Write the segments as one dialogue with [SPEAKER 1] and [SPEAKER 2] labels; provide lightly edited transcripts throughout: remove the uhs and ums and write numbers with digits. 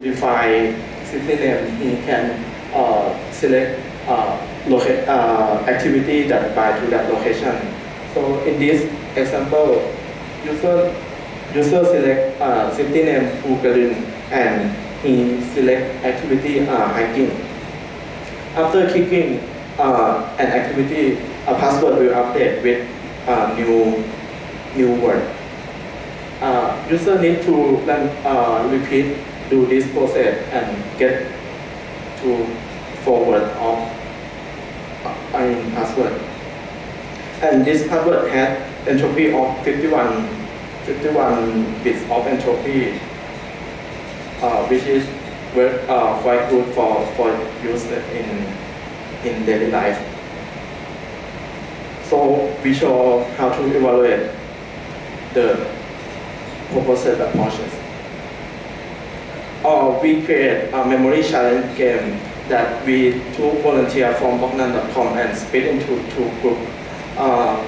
[SPEAKER 1] define city name, he can select activity that apply to that location. So in this example, user select city name Bulgarin and he select activity hiking. After clicking an activity, a password will update with new word. User need to repeat do this process and get to forward of password. And this password has entropy of 51 bits of entropy, which is quite good for use in daily life. So we show how to evaluate the proposed approaches. We create a memory challenge game that we two volunteers from Bognan.com and split into two groups.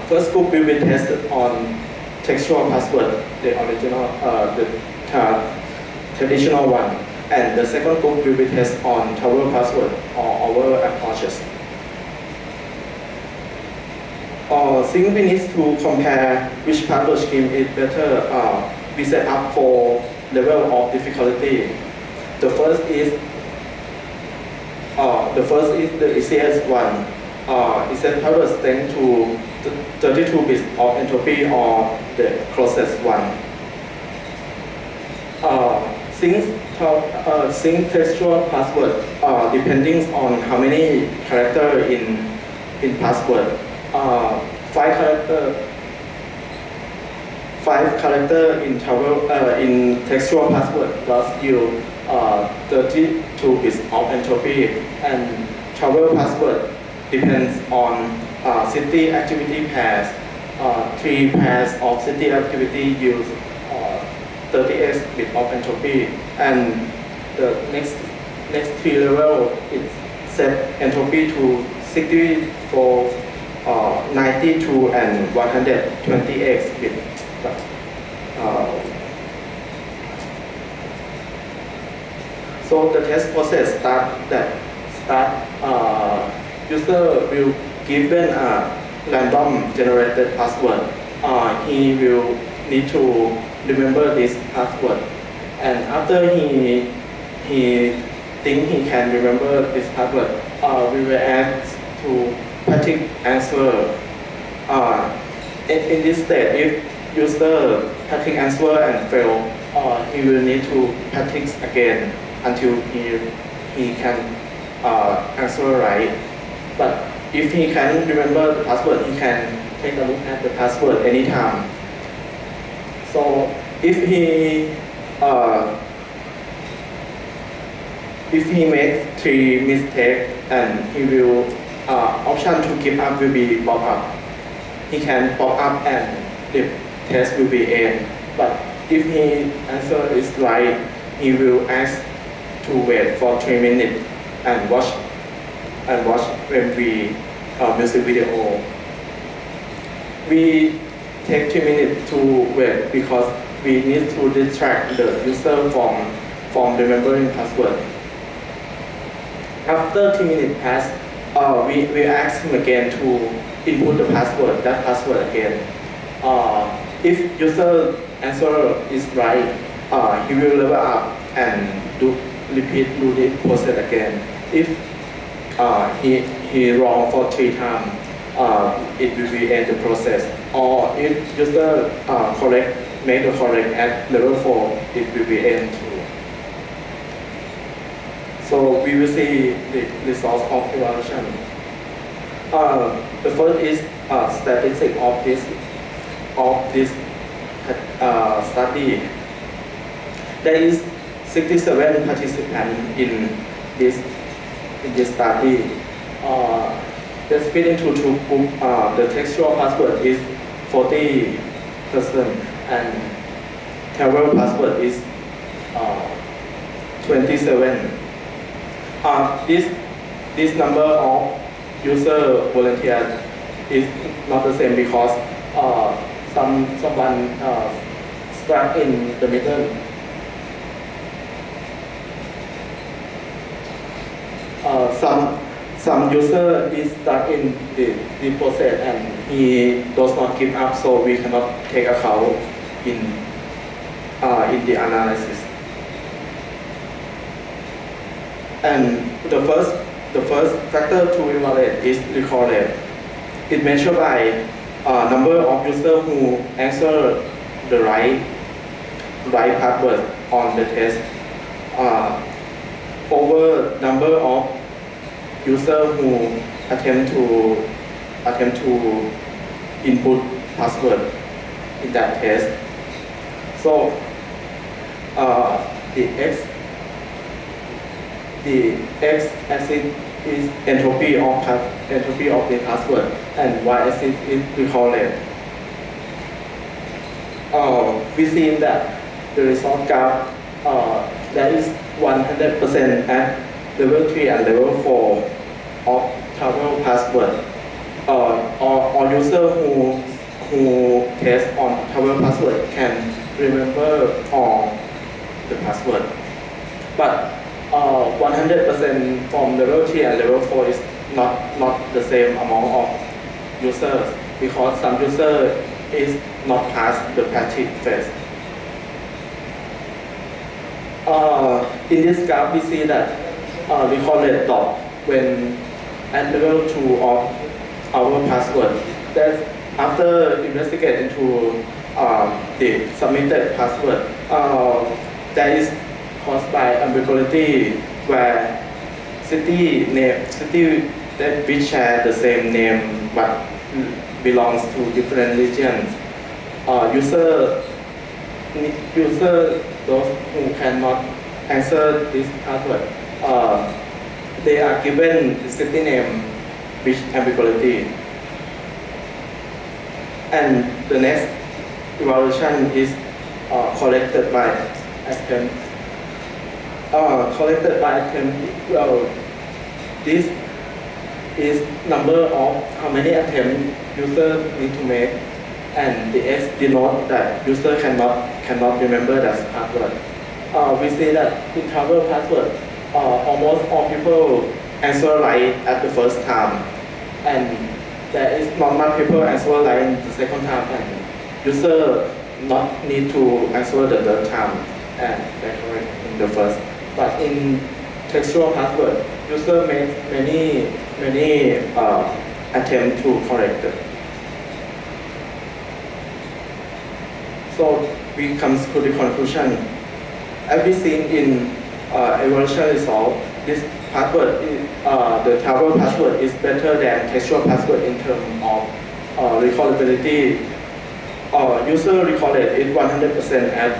[SPEAKER 1] First group we will test on textual password, the original, the traditional one, and the second group we will test on tower password or our approaches. Since we need to compare which password scheme is better, we set up 4 level of difficulty. The first is the easiest one. It set password strength to 32 bits of entropy or the closest one. Since textual password depending on how many characters in password. 5 characters in textual password plus you 32 bits of entropy, and travel password depends on city activity pairs. 3 pairs of city activity use 38 bits of entropy, and the next 3 level is set entropy to 64, 92 and 128 bits. So the test process user will given a random generated password. He will need to remember this password, and after he think he can remember this password, we will ask to practice answer. In this state, if user practice answer and fail, he will need to practice again until he can answer right. But if he can remember the password, he can take a look at the password anytime. So if he makes 3 mistakes, and he will option to give up will be pop up. He can pop up and the test will be end. But if he answer is right, he will ask to wait for 3 minutes and watch MV music video. We take 3 minutes to wait because we need to distract the user from remembering password. After 3 minutes pass, we ask him again to input that password again. If user answer is right, he will level up and repeat this process again. If he wrong for 3 times, it will be end the process. Or if user make the correct at level 4, it will be end too. So we will see the results of evaluation. The first is statistic of this study. There is 67 participants in this study. They split into 2 groups. The textual password is 40% and travel password is 27. This number of user volunteers is not the same because someone stuck in the middle. some user is stuck in the process and he does not give up, so we cannot take account in the analysis. And the first factor to evaluate is recall rate. It measured by number of users who answer the right password on the test over number of users who attempt to input password in that test. So the x-axis is entropy of the password, and y-axis is recall rate. We see that the result graph that is 100% at level 3 and level 4 of travel password. Or user who test on travel password can remember all the password. But 100% from level 3 and level 4 is not the same amount of users, because some user is not past the practice phase. In this graph, we see that recall rate drop when at level 2 of our password. That after investigating into the submitted password, that is caused by ambiguity, where city that which share the same name but belongs to different regions. User those who cannot answer this password, they are given the city name with ambiguity. And the next evaluation is collected by attempt. This is number of how many attempts user need to make, and the S denote that user cannot remember that password. We see that in travel password, almost all people answer right at the first time, and there is not much people answer right in the second time, and user not need to answer the third time and they correct in the first. But in textual password, user makes many attempts to correct it. So we come to the conclusion. As we seen in evaluation result, this password, the travel password is better than textual password in terms of recallability. User recall rate is 100% at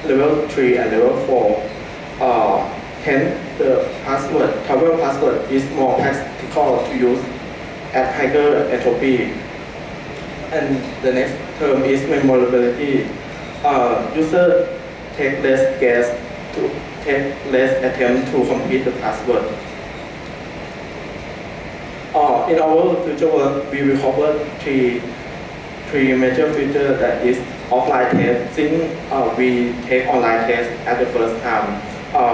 [SPEAKER 1] level 3 and level 4. Hence, the travel password is more practical to use at higher entropy. And the next term is memorability. User take less attempt to complete the password. In our future work, we will cover three major features, that is offline test. Since we take online test at the first time,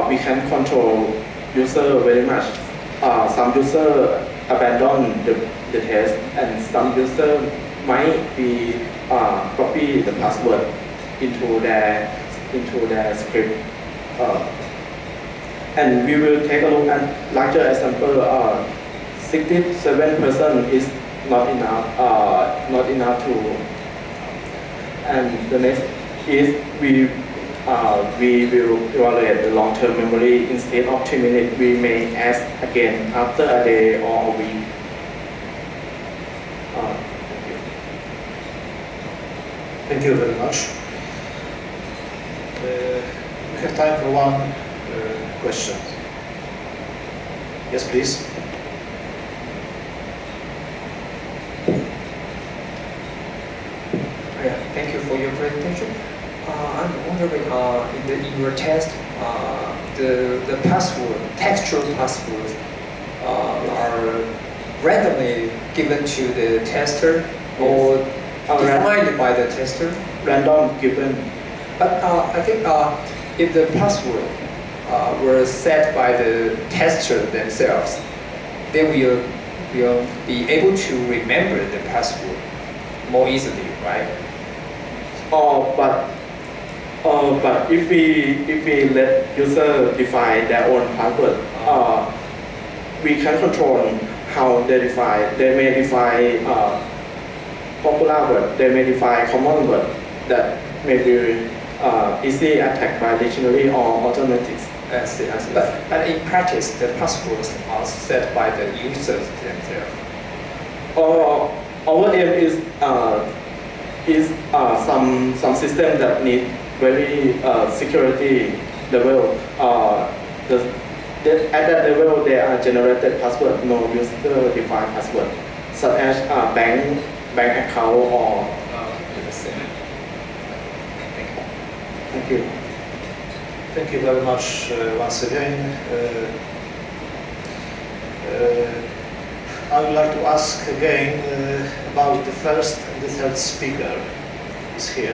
[SPEAKER 1] we can control user very much. Some user abandon the test, and some user might be copy the password into their script. And we will take a look at larger example. 67% is not enough to. And the next is we will evaluate the long-term memory. Instead of 3 minutes, we may ask again after a day or a week.
[SPEAKER 2] Thank you very much. We have time for one question. Yes, please.
[SPEAKER 3] Thank you for your presentation. I'm wondering, in your test, the password, textual passwords, are randomly given to the tester, or defined by the tester?
[SPEAKER 1] Random given.
[SPEAKER 3] But I think if the password were set by the tester themselves, they will be able to remember the password more easily, right?
[SPEAKER 1] But if we let user define their own password, we can control how they define. They may define popular word. They may define common word that may be easily attacked by dictionary or automatics.
[SPEAKER 3] But in practice, the passwords are set by the users themselves.
[SPEAKER 1] Our aim is some system that need very security level. At that level, there are generated password, no user defined password, such as bank account or.
[SPEAKER 3] The same.
[SPEAKER 1] Thank you.
[SPEAKER 2] Thank you very much once again. I would like to ask again about the first and the third speaker is here.